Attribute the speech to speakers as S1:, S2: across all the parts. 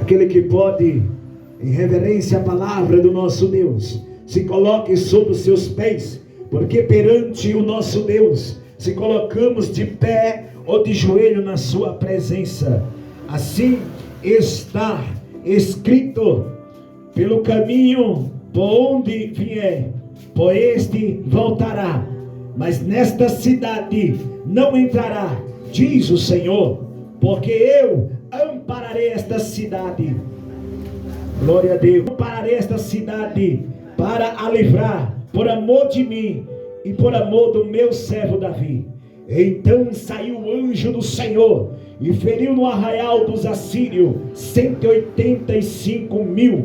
S1: Aquele que pode, em reverência à palavra do nosso Deus, se coloque sobre os seus pés, porque perante o nosso Deus, se colocamos de pé ou de joelho na sua presença. Assim está escrito: pelo caminho por onde vier, por este voltará, mas nesta cidade não entrará, diz o Senhor, porque eu ampararei esta cidade. Glória a Deus. Ampararei esta cidade para a livrar, por amor de mim e por amor do meu servo Davi. Então saiu o anjo do Senhor e feriu no arraial dos assírios 185.000.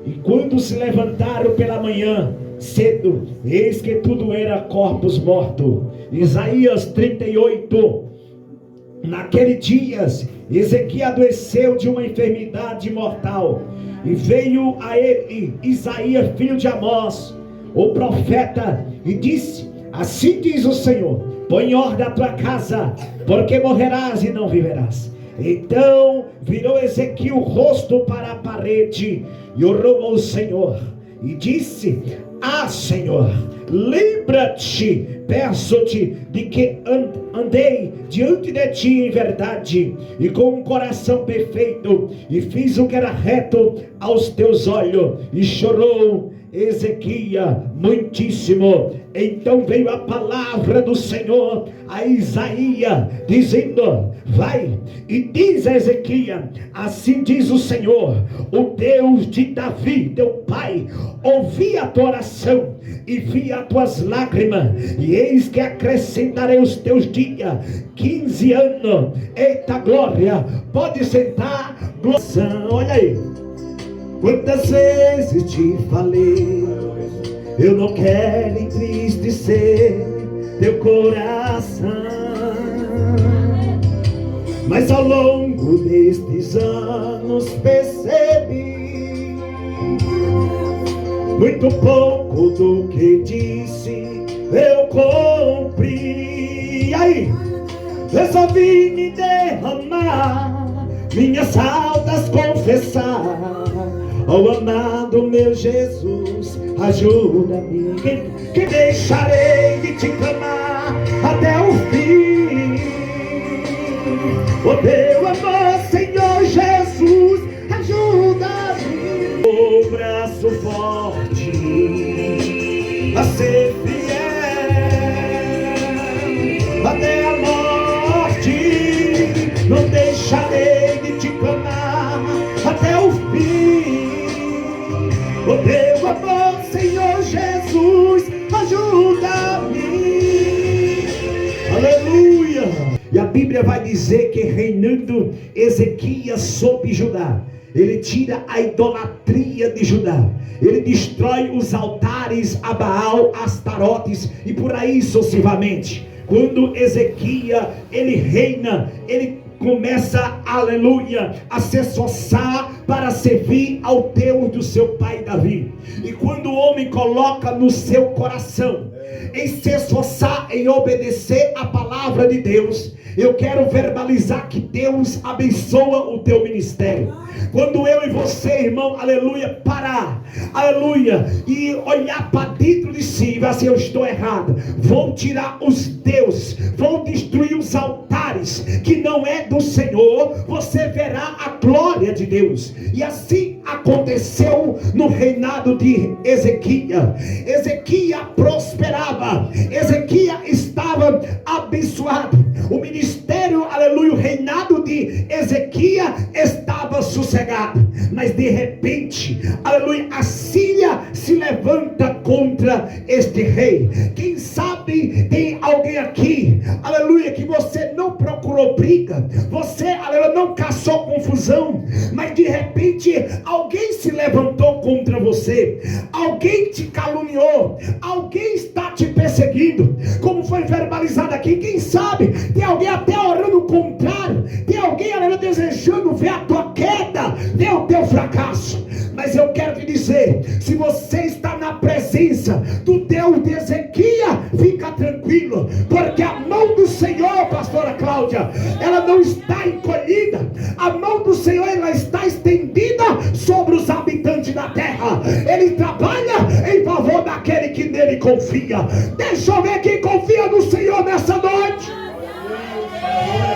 S1: E quando se levantaram pela manhã cedo, eis que tudo era corpos mortos. Isaías 38. Naquele dia Ezequias adoeceu de uma enfermidade mortal, e veio a ele Isaías filho de Amós, o profeta, e disse: assim diz o Senhor, põe em ordem a tua casa, porque morrerás e não viverás. Então virou Ezequias o rosto para a parede e orou ao Senhor e disse: Senhor, lembra-te, peço-te, de que andei diante de ti em verdade e com um coração perfeito, e fiz o que era reto aos teus olhos. E chorou Ezequias muitíssimo. Então veio a palavra do Senhor a Isaías, dizendo: vai e diz a Ezequias: assim diz o Senhor, o Deus de Davi, teu pai, ouvi a tua oração e vi as tuas lágrimas, e eis que acrescentarei os teus dias 15 anos. Eita glória! Pode sentar. Olha aí. Quantas vezes te falei, eu não quero entristecer teu coração, mas ao longo destes anos percebi muito pouco do que disse eu cumpri. Aí resolvi me derramar, minhas faltas confessar. Oh amado meu Jesus, ajuda-me, que deixarei de te clamar até o fim. Oh meu amor, Senhor Jesus, ajuda-me. O braço forte a ser fiel até a morte, não deixarei de te clamar até o fim. O teu amor, Senhor Jesus, ajuda-me. Aleluia. E a Bíblia vai dizer que reinando Ezequias sobre Judá, ele tira a idolatria de Judá, ele destrói os altares a Baal, Astarotes e por aí sucessivamente. Quando Ezequias ele reina, ele começa, aleluia, a se esforçar para servir ao Deus do seu pai Davi. E quando o homem coloca no seu coração em se esforçar em obedecer a palavra de Deus, eu quero verbalizar que Deus abençoa o teu ministério. Quando eu e você, irmão, aleluia, parar, aleluia, e olhar para dentro de si e ver se eu estou errado, vou tirar os deuses, vou destruir os altares que não é do Senhor, você verá a glória de Deus. E assim aconteceu no reinado de Ezequias. Ezequias prosperava, Ezequias estava abençoado, o ministério, aleluia, o reinado de Ezequias estava sossegado. Mas de repente, aleluia, a Síria se levanta contra este rei. Quem sabe tem alguém aqui, aleluia, que você não procurou briga, você, aleluia, não caçou confusão, mas de repente alguém se levantou contra você, alguém te caluniou, alguém está te perseguindo, como foi verbalizado aqui. Quem sabe tem alguém até orando o contrário, tem alguém, aleluia, desejando ver a tua queda, ver o teu fracasso. Mas eu quero te dizer, se você está na presença do Deus de Ezequias, fica tranquilo, porque a mão do Senhor, pastora Cláudia, ela não está encolhida, a mão do Senhor, ela está está estendida sobre os habitantes da terra. Ele trabalha em favor daquele que nele confia. Deixa eu ver quem confia no Senhor nessa noite.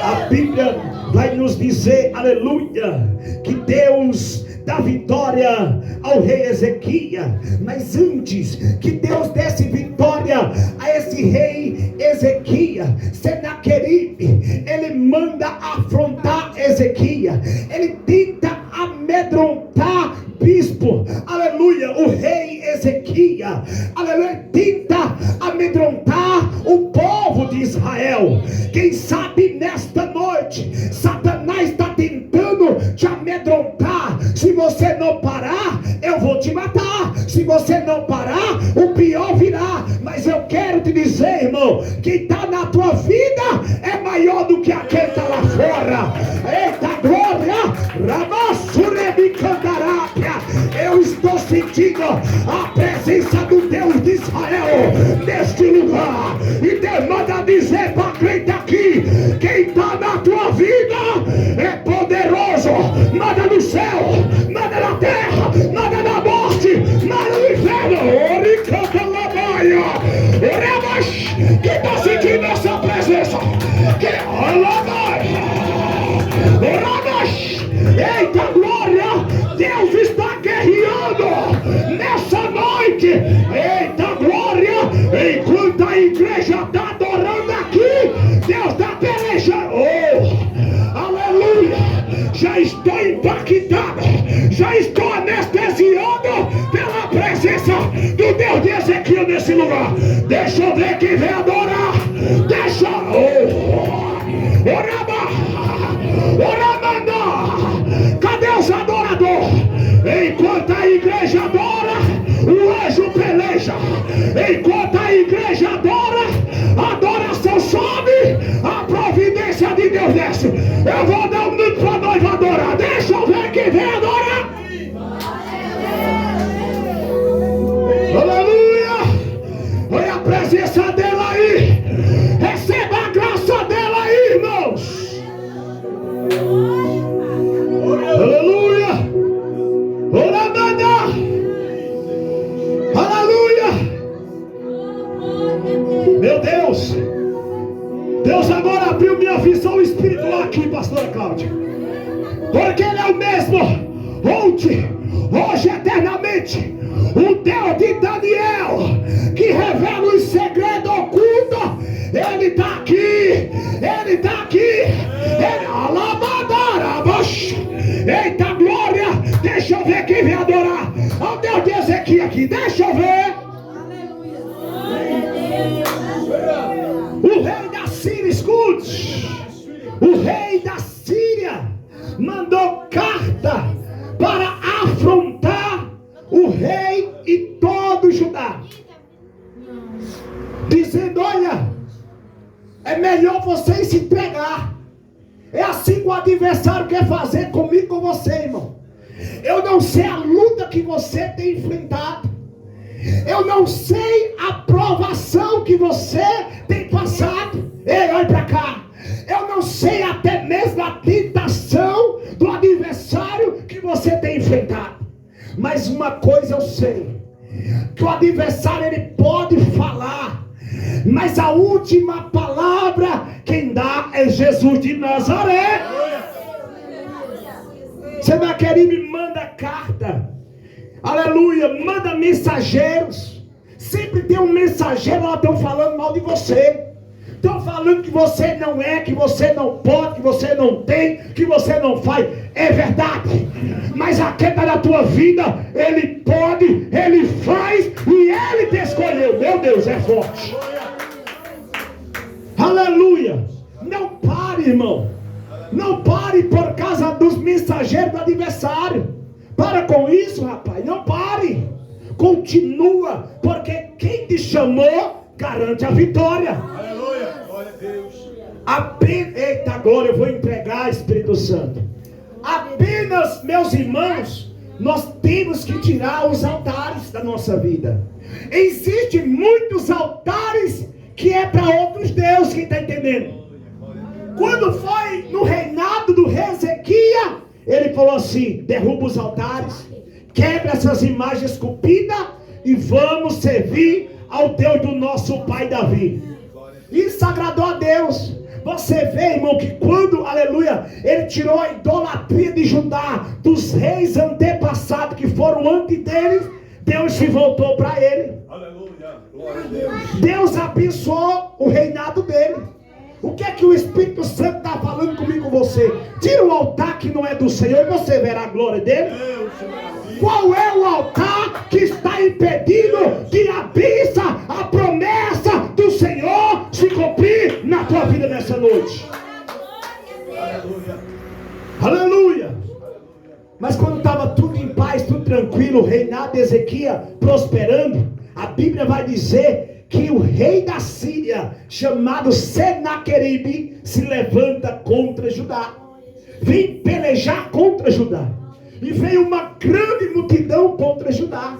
S1: A Bíblia vai nos dizer, aleluia, que Deus dá vitória ao rei Ezequias. Mas antes que Deus desse vitória a esse rei Ezequias, Senaqueribe, ele manda afrontar Ezequias. Ele tenta amedrontar bispo, aleluia, o rei Ezequias, aleluia, tenta amedrontar o povo de Israel. Quem sabe nesta noite Satanás está tentando te amedrontar. Se você não parar, eu vou te matar. Se você não parar, o pior virá. Mas eu quero te dizer, irmão, quem está na tua vida é maior do que aquele que está lá fora. Eita glória! Ramassurebicandarápia. Eu estou sentindo a presença do Deus de Israel neste lugar. E Deus manda dizer para crente aqui: quem está na tua vida é poderoso. Nada no céu, nada na terra, nada na morte, nada no inferno. Quem está sentindo essa presença? Eita glória! Deus está guerreando nessa noite. Eita glória! Enquanto a igreja está adorando aqui, Deus está pelejando. Oh, aleluia! Já estou impactado, já estou anestesiado pela presença do Deus de Ezequiel nesse lugar. Deixa eu ver quem vem adorar. Deixa. Cadê os adoradores? Enquanto a igreja adora, o anjo peleja. Enquanto a igreja adora, a adoração sobe, a providência de Deus desce. Eu vou dar um minuto para nós adorar. Deixa eu ver quem vem adorar. Aleluia! Olha a presença dela aí. Receba a graça dela aí, irmãos. Aleluia! Oramanda! Aleluia! Meu Deus! Deus agora abriu minha visão espiritual aqui, pastora Cláudia. Porque Ele é o mesmo ontem, hoje, eternamente. O Deus de Daniel, que revela os segredos ocultos. Ele está aqui. Ele está aqui. Ele... Eita glória! Deixa eu ver quem vem adorar ao Deus de Ezequiel aqui. Deixa eu ver. O rei da Síria, escute. O rei da Síria mandou carta para afrontar o rei e todo Judá, dizendo: olha, é melhor vocês se entregar. É assim que o adversário quer fazer comigo, com você, irmão. Eu não sei a luta que você tem enfrentado. Eu não sei a provação que você tem passado. Ei, olha para cá. Eu não sei até mesmo a tentação do adversário que você tem enfrentado. Mas uma coisa eu sei: que o adversário ele pode falar, mas a última palavra quem dá é Jesus de Nazaré. Senaqueribe manda carta, aleluia, manda mensageiros. Sempre tem um mensageiro lá, estão falando mal de você. Estão falando que você não é, que você não pode, que você não tem, que você não faz. É verdade. Mas a queda da tua vida, Ele pode, Ele faz e Ele te escolheu. Meu Deus, é forte. Aleluia. Não pare, irmão. Não pare por causa dos mensageiros do adversário. Para com isso, rapaz. Não pare. Continua. Porque quem te chamou garante a vitória. Aleluia. Glória a Deus. Eita glória, eu vou entregar, Espírito Santo. Apenas, meus irmãos, nós temos que tirar os altares da nossa vida. Existem muitos altares que é para outros deuses. Quem está entendendo? Quando foi no reinado do rei Ezequias, ele falou assim: derruba os altares, quebra essas imagens esculpidas e vamos servir ao Deus do nosso pai Davi. Isso agradou a Deus. Você vê, irmão, que quando, aleluia, ele tirou a idolatria de Judá, dos reis antepassados que foram antes dele, Deus se voltou para ele.
S2: Aleluia, glória a Deus.
S1: Deus abençoou o reinado dele. O que é que o Espírito Santo está falando comigo com você? Tira o altar que não é do Senhor e você verá a glória dele. Qual é o altar que está impedindo que a bênção, a promessa do Senhor se cumprir na tua vida nessa noite?
S2: Aleluia.
S1: Aleluia. Mas quando estava tudo em paz, tudo tranquilo, o reinado de Ezequias prosperando, a Bíblia vai dizer que o rei da Síria, chamado Senaqueribe, se levanta contra Judá. Vem pelejar contra Judá. E veio uma grande multidão contra Judá.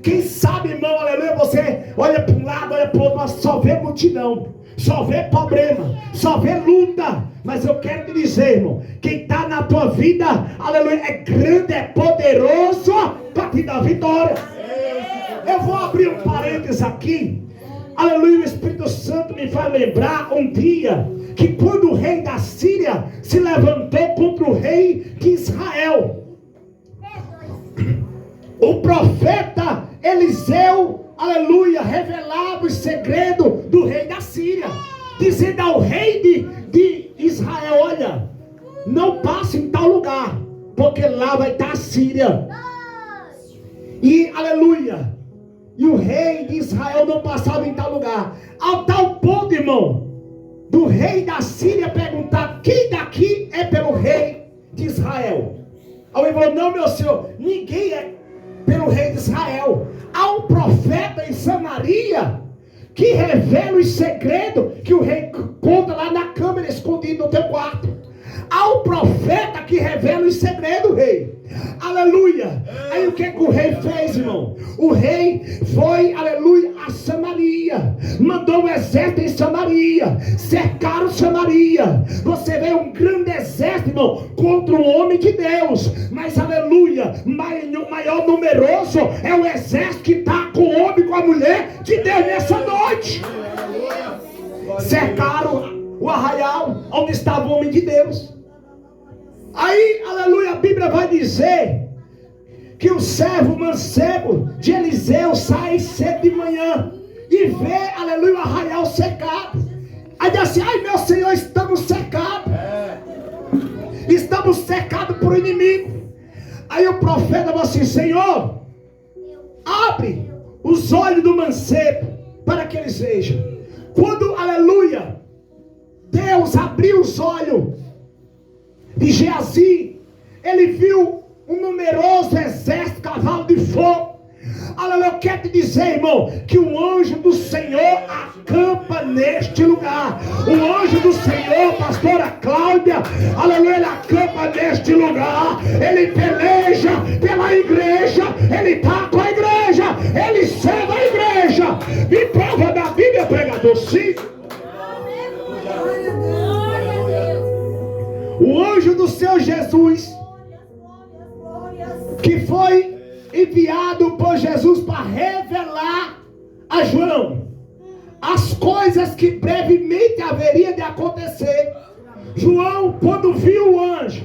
S1: Quem sabe, irmão, aleluia, você olha para um lado, olha para o outro, mas só vê multidão, só vê problema, só vê luta. Mas eu quero te dizer, irmão, quem está na tua vida, aleluia, é grande, é poderoso para te dar vitória. Eu vou abrir um parênteses aqui. Aleluia, o Espírito Santo me faz lembrar um dia que quando o rei da Síria se levantou contra o rei de Israel, o profeta Eliseu, aleluia, revelava os segredos do rei da Síria, dizendo ao rei de Israel: olha, não passe em tal lugar, porque lá vai estar a Síria. E aleluia, e o rei de Israel não passava em tal lugar, ao tal ponto, irmão, do rei da Síria perguntar: quem daqui é pelo rei de Israel? Aí ele falou: não, meu senhor, ninguém é pelo rei de Israel. Há um profeta em Samaria que revela os segredos que o rei conta lá na câmara, escondido no teu quarto. Há um profeta que revela os segredos, rei. Aleluia. Aí o que o rei fez, irmão? O rei foi, aleluia, a Samaria, mandou um exército em Samaria, cercaram Samaria. Você vê um grande exército, irmão, contra um homem de Deus. Mas aleluia, maior numeroso é o exército que está com o homem, com a mulher de Deus nessa noite. Cercaram o arraial onde estava o homem de Deus. Aí, aleluia, a Bíblia vai dizer que o servo mancebo de Eliseu sai cedo de manhã e vê, aleluia, o arraial secado. Aí diz assim: ai, meu Senhor, estamos secados. Estamos secados por inimigo. Aí o profeta falou assim: Senhor, abre os olhos do mancebo para que eles vejam. Quando, aleluia, Deus abriu os olhos de Geazi, ele viu um numeroso exército, cavalo de fogo. Aleluia, eu quero te dizer, irmão, que o anjo do Senhor acampa neste lugar. O anjo do Senhor, pastora Cláudia, aleluia, ele acampa neste lugar. Ele peleja pela igreja, ele está com a igreja, ele serve a igreja. Me prova da Bíblia, pregador, sim. O anjo do Senhor Jesus, que foi enviado por Jesus para revelar a João as coisas que brevemente haveria de acontecer. João, quando viu o anjo,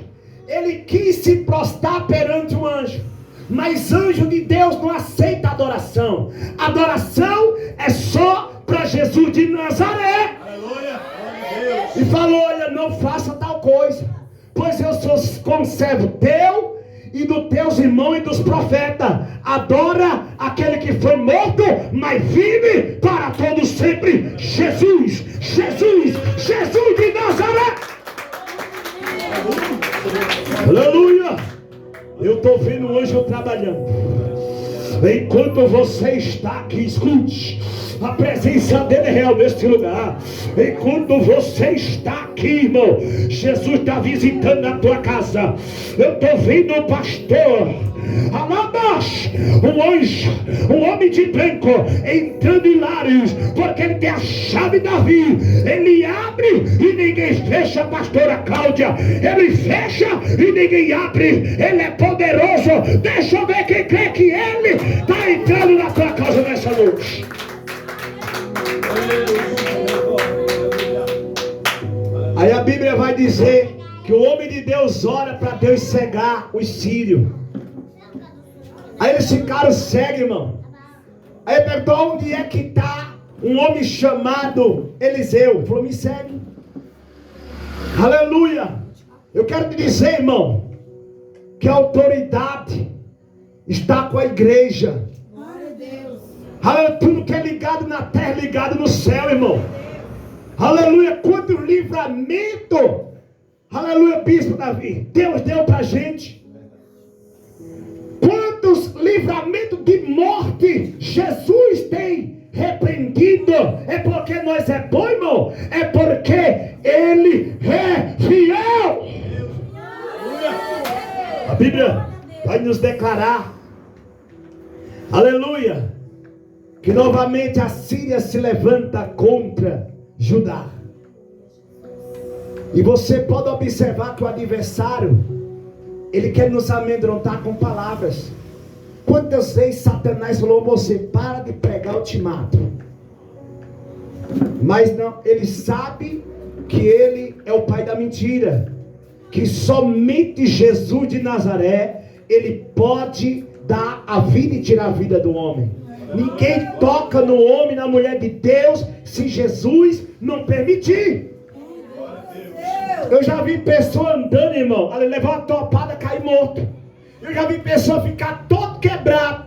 S1: ele quis se prostrar perante o anjo. Mas anjo de Deus não aceita adoração. Adoração é só para Jesus de Nazaré. E falou: olha, não faça tal coisa, pois eu sou conservo teu e dos teus irmãos e dos profetas. Adora aquele que foi morto, mas vive para todos sempre. Jesus, Jesus, Jesus de Nazaré. Aleluia. Eu estou vendo o anjo trabalhando. Enquanto você está aqui, escute, a presença dele é real neste lugar. Enquanto você está aqui, irmão, Jesus está visitando a tua casa. Eu estou vendo o pastor Alabash, um anjo, um homem de branco, entrando em lares, porque ele tem a chave da vida. Ele abre e ninguém fecha, pastora Cláudia. Ele fecha e ninguém abre. Ele é poderoso. Deixa eu ver quem crê que ele está entrando na tua casa nessa noite. Aí a Bíblia vai dizer que o homem de Deus ora para Deus cegar os sírios. Aí eles ficaram cegos, irmão. Aí ele perguntou: onde é que está um homem chamado Eliseu? Ele falou: me segue. Aleluia. Eu quero te dizer, irmão, que a autoridade está com a igreja. Aleluia. Tudo que é ligado na terra é ligado no céu, irmão. Aleluia. Quanto livramento, aleluia, bispo Davi, Deus deu para a gente. Quantos livramentos de morte Jesus tem repreendido? É porque nós é bom, irmão? É porque Ele é fiel. A Bíblia vai nos declarar, aleluia, que novamente a Síria se levanta contra Judá. E você pode observar que o adversário, ele quer nos amedrontar com palavras. Quantas vezes Satanás falou: você para de pregar ultimato. Mas não, ele sabe que ele é o pai da mentira, que somente Jesus de Nazaré, ele pode dar a vida e tirar a vida do homem. Ninguém toca no homem, na mulher de Deus, se Jesus não permitir. Eu já vi pessoa andando, irmão, ela levar uma topada, cair morto. Eu já vi pessoa ficar todo quebrado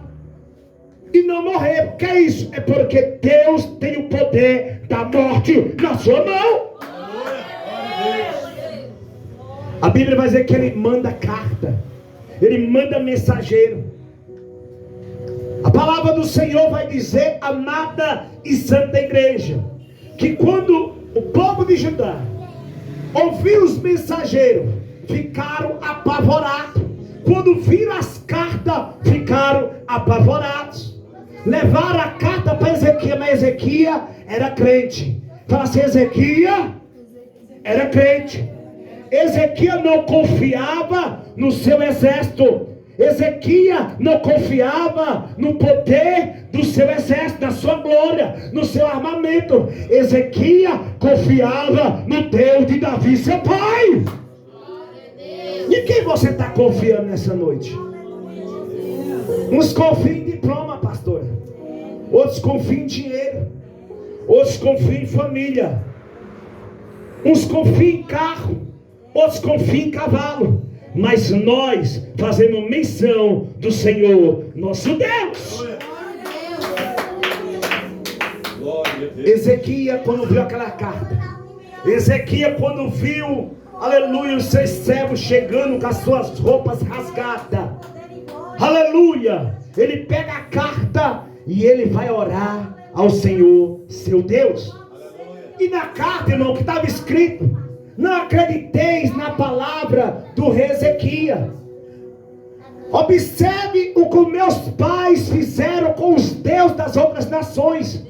S1: e não morrer. Por que é isso? É porque Deus tem o poder da morte na sua mão. A Bíblia vai dizer que Ele manda carta, Ele manda mensageiro. A palavra do Senhor vai dizer, amada e santa igreja, que quando o povo de Judá ouviu os mensageiros, ficaram apavorados. Quando viram as cartas, ficaram apavorados. Levaram a carta para Ezequias, mas Ezequias era crente. Fala assim: Ezequias era crente. Ezequias não confiava no seu exército. Ezequias não confiava no poder do seu exército, na sua glória, no seu armamento. Ezequias confiava no Deus de Davi, seu pai. Em quem você está confiando nessa noite? Uns confiam em diploma, pastora. Outros confiam em dinheiro. Outros confiam em família. Uns confiam em carro. Outros confiam em cavalo. Mas nós fazemos menção do Senhor, nosso Deus. Ezequias, quando viu aquela carta, Ezequias, quando viu, aleluia, os seus servos chegando com as suas roupas rasgadas, aleluia, ele pega a carta e ele vai orar ao Senhor, seu Deus. E na carta, irmão, que estava escrito: não acrediteis na palavra do rei Ezequias. Observe o que meus pais fizeram com os deuses das outras nações.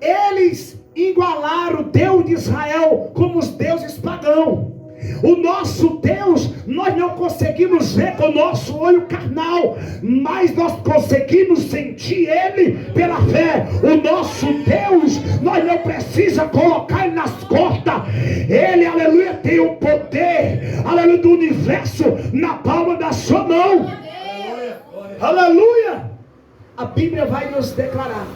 S1: Eles igualaram o Deus de Israel como os deuses pagãos. O nosso Deus, nós não conseguimos ver com o nosso olho carnal, mas nós conseguimos sentir Ele pela fé. O nosso Deus, nós não precisamos colocar Ele nas costas. Ele, aleluia, tem o poder, aleluia, do universo na palma da sua mão. Aleluia. A Bíblia vai nos declarar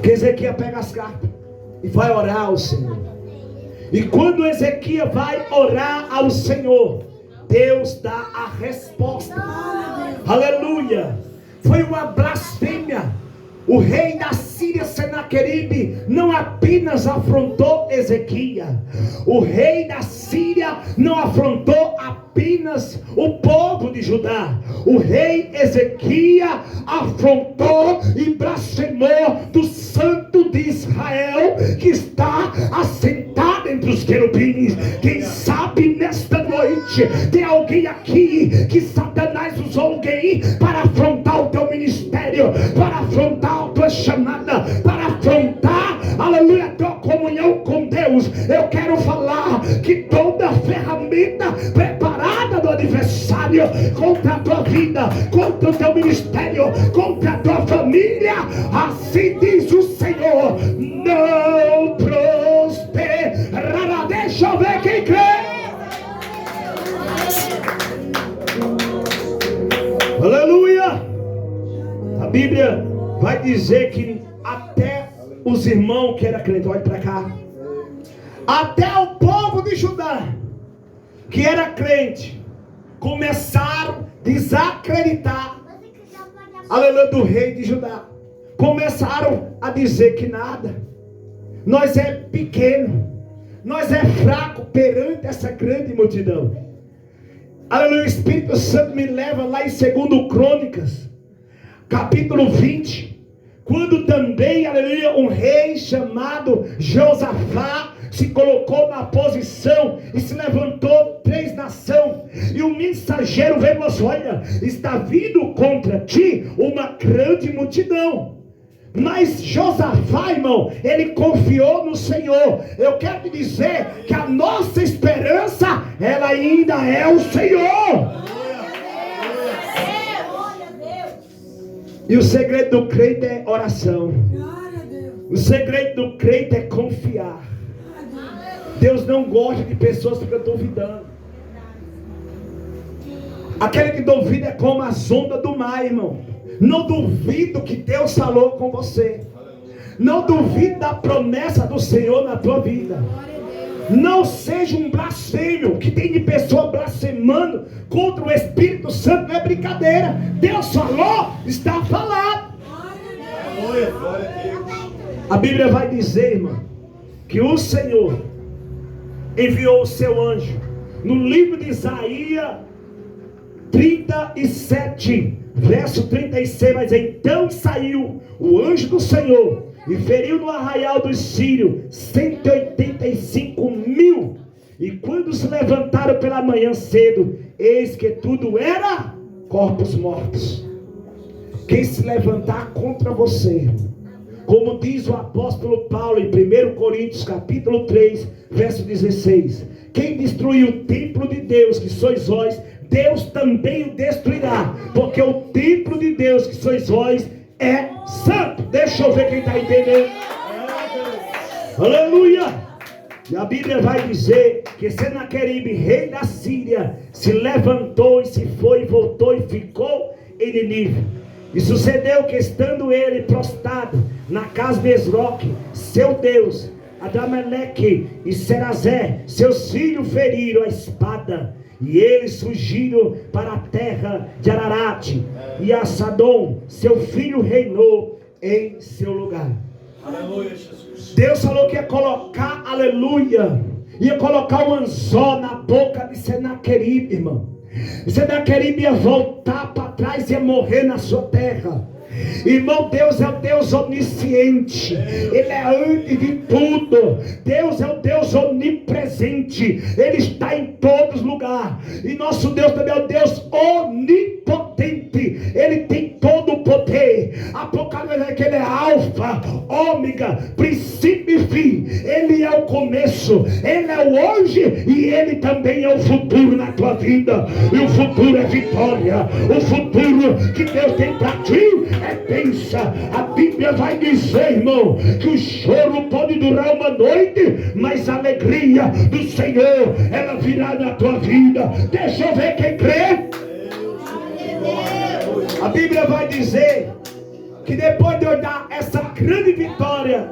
S1: que Ezequias pega as cartas e vai orar ao Senhor. E quando Ezequias vai orar ao Senhor, Deus dá a resposta. Aleluia. Foi uma blasfêmia. O rei da Síria, Senaqueribe, não apenas afrontou Ezequias. O rei da Síria não afrontou apenas o povo de Judá. O rei Ezequias afrontou e blasfemou do Santo de Israel, que está assentado entre os querubins. Quem sabe nesta noite tem alguém aqui que Satanás usou alguém para afrontar o teu ministério, para afrontar a tua chamada, para afrontar, aleluia, a tua comunhão com Deus. Eu quero falar que toda ferramenta preparada do adversário contra a tua vida, contra o teu ministério, contra a tua família, assim diz o Senhor, não prosperará. Deixa eu ver quem crê. Aleluia. A Bíblia vai dizer que até os irmãos que eram crentes, olha para cá, até o povo de Judá que era crente começaram a desacreditar, aleluia, do rei de Judá. Começaram a dizer que nada, nós é pequeno, nós é fraco perante essa grande multidão. Aleluia, o Espírito Santo me leva lá em 2 Crônicas, capítulo 20, quando também, aleluia, um rei chamado Josafá se colocou na posição e se levantou 3 nações, e o mensageiro veio e falou: olha, está vindo contra ti uma grande multidão. Mas Josafá, irmão, ele confiou no Senhor. Eu quero te dizer que a nossa esperança, ela ainda é o Senhor. E o segredo do crente é oração. O segredo do crente é confiar. Deus não gosta de pessoas que ficam duvidando. Aquele que duvida é como as ondas do mar, irmão. Não duvido que Deus falou com você. Não duvide da promessa do Senhor na tua vida. Não seja um blasfêmio, que tem de pessoa blasfemando contra o Espírito Santo. Não é brincadeira. Deus falou, está falado. A Bíblia vai dizer, irmão, que o Senhor enviou o seu anjo. No livro de Isaías 37, verso 36, vai dizer: então saiu o anjo do Senhor e feriu no arraial dos sírios 185.000. E quando se levantaram pela manhã cedo, eis que tudo era corpos mortos. Quem se levantar contra você, como diz o apóstolo Paulo em 1 Coríntios capítulo 3, verso 16: quem destruiu o templo de Deus, que sois vós, Deus também o destruirá, porque o templo de Deus, que sois vós, é santo. Deixa eu ver quem está entendendo. Aleluia. E a Bíblia vai dizer que Senaqueribe, rei da Síria, se levantou e se foi, voltou e ficou em Nínive. E sucedeu que, estando ele prostrado na casa de Esroque, seu Deus, Adrameleque e Serazé, seus filhos, feriram a espada, e eles fugiram para a terra de Ararat, e Assadom, seu filho, reinou em seu lugar. Aleluia, Jesus. Deus falou que ia colocar, aleluia, ia colocar um anzol na boca de Senaqueribe, irmão. Senaqueribe ia voltar para trás e ia morrer na sua terra. Irmão, Deus é o Deus onisciente. Ele é antes de tudo. Deus é o Deus onipresente. Ele está em todos os lugares. E nosso Deus também é o Deus onipotente. Ele tem todo o poder. Apocalipse é que ele é alfa, ômega, princípio e fim. Ele é o começo, ele é o hoje, e ele também é o futuro na tua vida. E o futuro é vitória. O futuro que Deus tem para ti é bênção. A Bíblia vai dizer, irmão, que o choro pode durar uma noite, mas a alegria do Senhor, ela virá na tua vida. Deixa eu ver quem crê. A Bíblia vai dizer que depois de eu dar essa grande vitória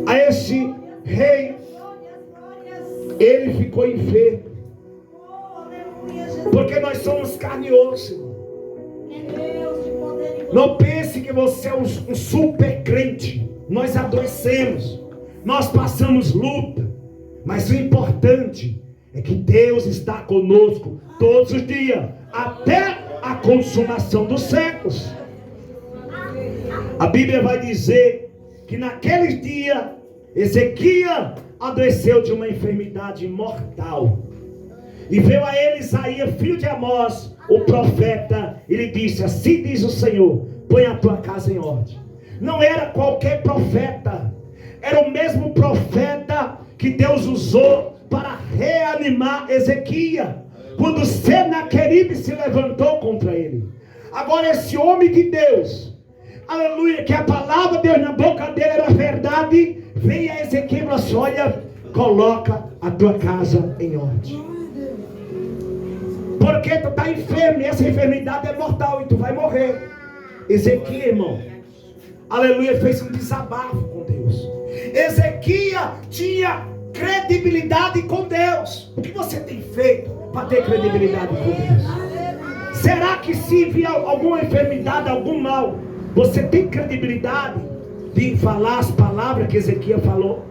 S1: a esse rei, ele ficou enfermo, porque nós somos carne e osso. Não pense que você é um super crente. Nós adoecemos, nós passamos luta, mas o importante é que Deus está conosco todos os dias, até a consumação dos séculos. A Bíblia vai dizer que naqueles dias Ezequias adoeceu de uma enfermidade mortal. E veio a ele Isaías, filho de Amós, o profeta, e lhe disse: assim diz o Senhor, põe a tua casa em ordem. Não era qualquer profeta, era o mesmo profeta que Deus usou para reanimar Ezequias, quando Senaqueribe se levantou contra ele. Agora esse homem de Deus, aleluia, que a palavra de Deus na boca dele era verdade, vem a Ezequias e fala assim: olha, coloca a tua casa em ordem, porque tu está enfermo, e essa enfermidade é mortal, e tu vai morrer. Ezequias, irmão, aleluia, fez um desabafo com Deus. Ezequias tinha credibilidade com Deus. O que você tem feito para ter credibilidade com Deus? Será que se vier alguma enfermidade, algum mal, você tem credibilidade de falar as palavras que Ezequias falou?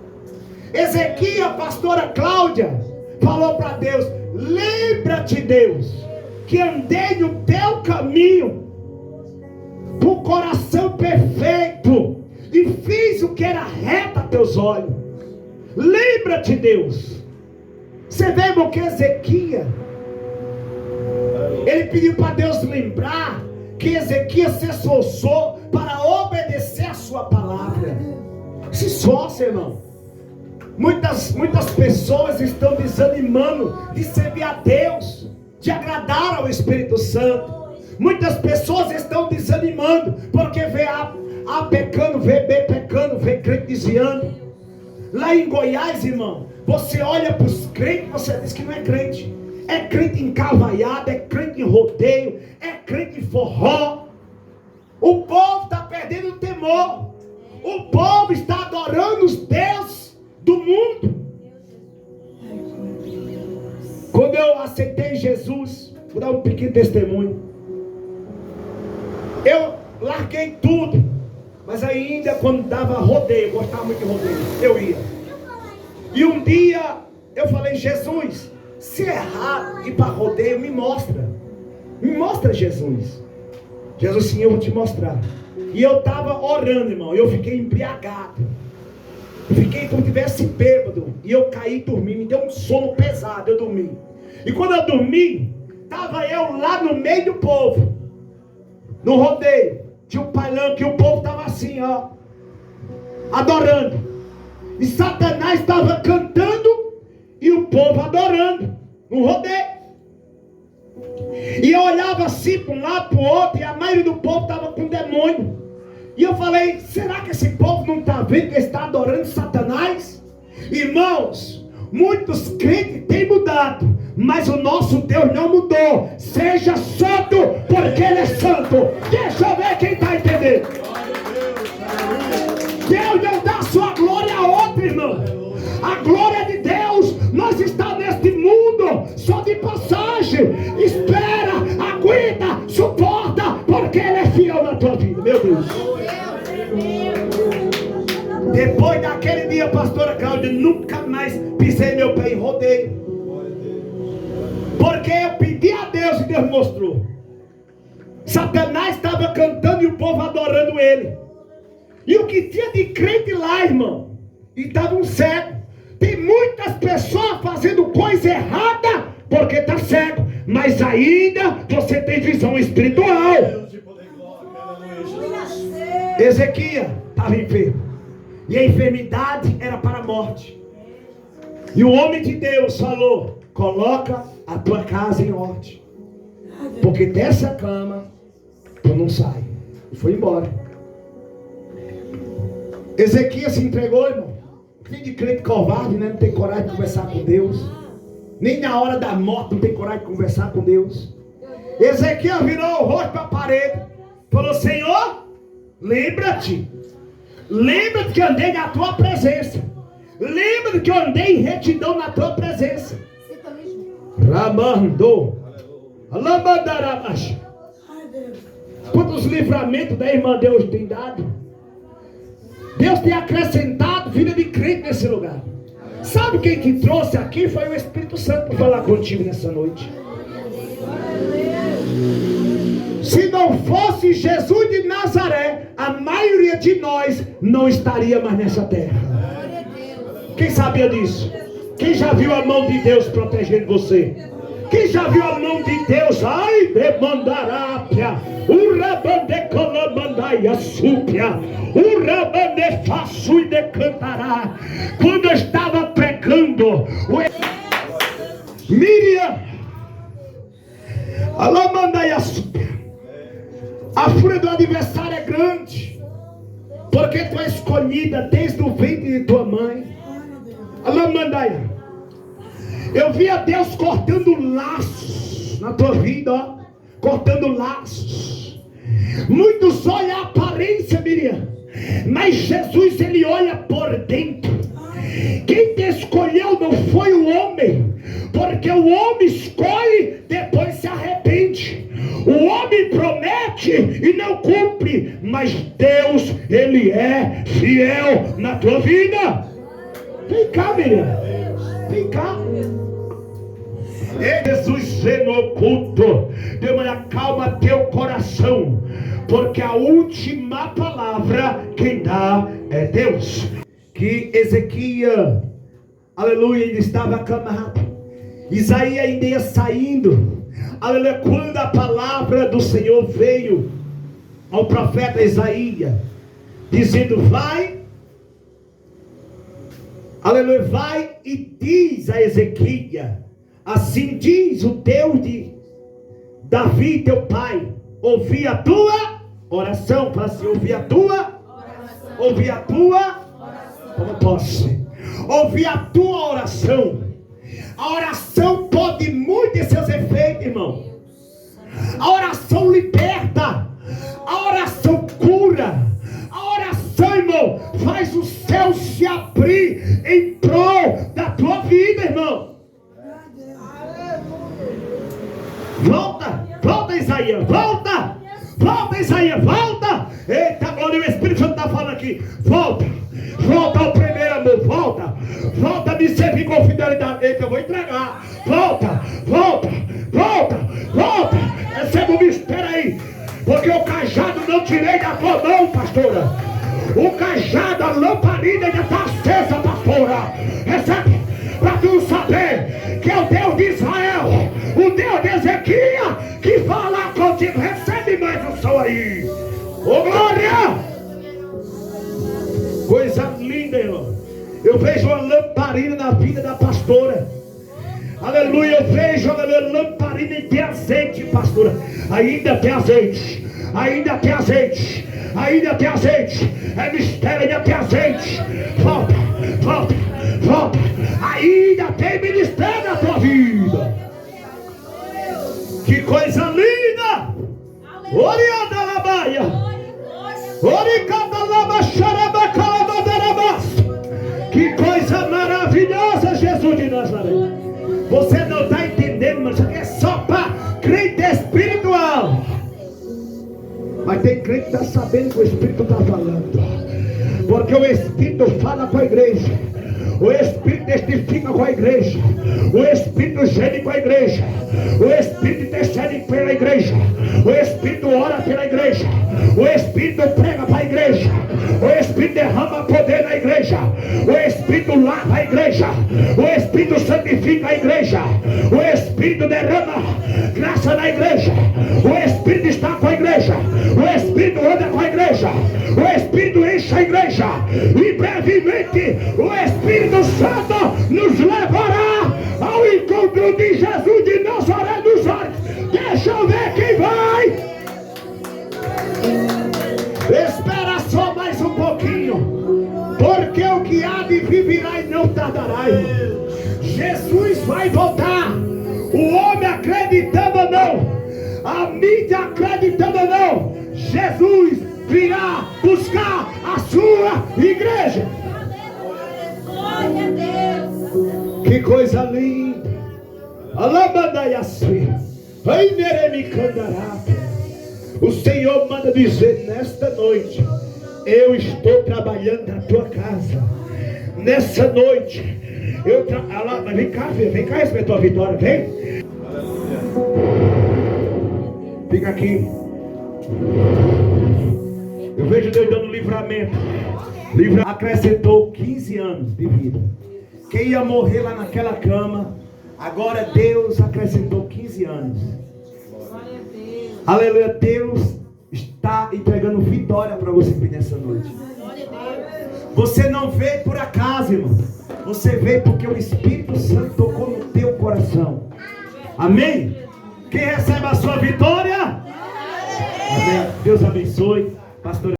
S1: Ezequias, pastora Cláudia, falou para Deus: lembra-te, Deus, que andei no teu caminho, com o coração perfeito, e fiz o que era reto a teus olhos. Lembra-te, Deus. Você vê, irmão, que Ezequias, ele pediu para Deus lembrar que Ezequias se esforçou para obedecer a sua palavra. Se esforça, irmão. Muitas pessoas estão desanimando de servir a Deus, de agradar ao Espírito Santo. Muitas pessoas estão desanimando porque vê A pecando, vê B pecando, vê crente desviando. Lá em Goiás, irmão, você olha para os crentes, você diz que não é crente. É crente em cavaiada, é crente em rodeio, é crente em forró. O povo está perdendo o temor. O povo está adorando os deuses do mundo. Quando eu aceitei Jesus, vou dar um pequeno testemunho. Eu larguei tudo, mas ainda quando dava rodeio, eu gostava muito de rodeio, eu ia. E um dia eu falei: Jesus, se é errado ir para rodeio, me mostra. Me mostra, Jesus. Jesus, sim, eu vou te mostrar. E eu estava orando, irmão, eu fiquei embriagado. Eu fiquei como se tivesse bêbado. E eu caí e dormi, me deu um sono pesado, eu dormi. E quando eu dormi, estava eu lá no meio do povo, no rodeio. Tinha um palanque e o povo estava assim, ó, adorando. E Satanás estava cantando e o povo adorando no rodeio. E eu olhava assim para um lado, para o outro, e a maioria do povo estava com demônio. E eu falei: será que esse povo não está vendo que está adorando Satanás? Irmãos, muitos crentes têm mudado, mas o nosso Deus não mudou. Seja santo, porque Ele é santo. Deixa eu ver quem está entendendo. Deus não dá sua glória a outro, irmão. A glória de Deus, nós estamos neste mundo só de passagem. Espera, aguenta, suporta, porque Ele é fiel na tua vida, meu Deus. Depois daquele dia, pastora Cláudia, nunca mais pisei meu pé em rodeio, porque eu pedi a Deus e Deus mostrou. Satanás estava cantando e o povo adorando ele. E o que tinha de crente lá, irmão, e estava um cego. Tem muitas pessoas fazendo coisa errada porque está cego, mas ainda você tem visão espiritual. Ezequias estava enfermo, e a enfermidade era para a morte. E o homem de Deus falou: coloca a tua casa em ordem, porque dessa cama tu não sai. E foi embora. Ezequias se entregou, irmão. Filho de crente covarde, né? Não tem coragem de conversar com Deus. Nem na hora da morte não tem coragem de conversar com Deus. Ezequias virou o rosto para a parede, falou: Senhor, lembra-te que eu andei na tua presença. Lembra-te que eu andei em retidão na tua presença. Ramandou. Alamandaramash. Quantos livramentos da irmã Deus tem dado? Deus tem acrescentado vida de crente nesse lugar. Sabe quem que trouxe aqui? Foi o Espírito Santo para falar contigo nessa noite. Se não fosse Jesus de Nazaré, a maioria de nós não estaria mais nessa terra. Quem sabia disso? Quem já viu a mão de Deus protegendo você? Quem já viu a mão de Deus? Ai, demandarápia, urabandecolamandai súpia, urabandefaço e decantará. Quando eu estava pregando, Miriam, alamandai súpia, a fúria do adversário é grande, porque tu é escolhida desde o ventre de tua mãe. Alamandai. Eu via Deus cortando laços na tua vida, ó. Cortando laços. Muitos olham a aparência, Miriam, mas Jesus, ele olha por dentro. Quem te escolheu não foi o homem, porque o homem escolhe, depois se arrepende. O homem promete e não cumpre, mas Deus, ele é fiel na tua vida. Vem cá, Miriam, vem cá. Jesus vê no oculto. Demônio, acalma teu coração, porque a última palavra quem dá é Deus. Que Ezequias, aleluia, ele estava acamado. Isaías ainda ia saindo, aleluia, quando a palavra do Senhor veio ao profeta Isaías, dizendo: vai, aleluia, vai e diz a Ezequias: assim diz o Deus de Davi teu pai, ouvi a tua oração. Fala assim: ouvi a tua oração. Ouvi a tua oração. Como posso? Ouvi a tua oração. A oração pode muito em seus efeitos, irmão. A oração liberta. A oração cura. A oração, irmão, faz o céu se abrir em prol da tua vida, irmão. Volta, volta, Isaías, volta, volta, Isaías, volta. Eita glória, o Espírito Santo está falando aqui. Volta, volta ao primeiro amor, volta, volta a me servir com fidelidade. Eita, eu vou entregar. Volta, volta, volta, volta. Receba o mistério aí, porque o cajado não tirei da tua mão, pastora. O cajado, a lamparina ainda está acesa, pastora. Recebe, para tu saber que é o Deus de Israel, o Deus de Ezequias, que fala contigo. Recebe mais um som aí. Ô glória! Coisa linda, irmão. Eu vejo uma lamparina na vida da pastora. Aleluia, eu vejo, aleluia, lamparina de azeite, pastora. Ainda tem azeite, ainda tem azeite, ainda tem azeite. É mistério, ainda tem azeite. Volta, volta, volta. Ainda tem ministério na tua vida. Que coisa linda! Oriada labaia, oricada laba xaraba calabadarabas. Que coisa maravilhosa, Jesus de Nazaré. Você não está entendendo, mas é só para crente espiritual. Mas tem crente que está sabendo que o Espírito está falando, porque o Espírito fala com a igreja. O Espírito testifica com a igreja. O Espírito geme com a igreja. O Espírito intercede pela igreja. O Espírito ora pela igreja. O Espírito prega para a igreja. O Espírito derrama poder na igreja. O Espírito lava a igreja. O Espírito santifica a igreja. O Espírito derrama graça na igreja. O Espírito está com a igreja. O Espírito anda com a igreja. O Espírito enche a igreja. E brevemente o Espírito Santo nos levará ao encontro de Jesus de Nazaré dos ares. Deixa eu ver quem vai. Espera só mais um pouquinho, porque o que há de vir virá e não tardará. Jesus vai voltar. O homem acreditando ou não, a mídia acreditando ou não, Jesus virá buscar a sua igreja. Que coisa linda. O Senhor manda dizer nesta noite: eu estou trabalhando na tua casa. Nessa noite vem cá, filho, vem cá receber a tua vitória, vem. Fica aqui. Eu vejo Deus dando livramento. Acrescentou 15 anos de vida. Quem ia morrer lá naquela cama, agora Deus acrescentou 13 anos. Aleluia, Deus está entregando vitória para você nessa noite. Você não veio por acaso, irmão. Você veio porque o Espírito Santo tocou no teu coração. Amém? Quem recebe a sua vitória? Amém. Deus abençoe. Pastor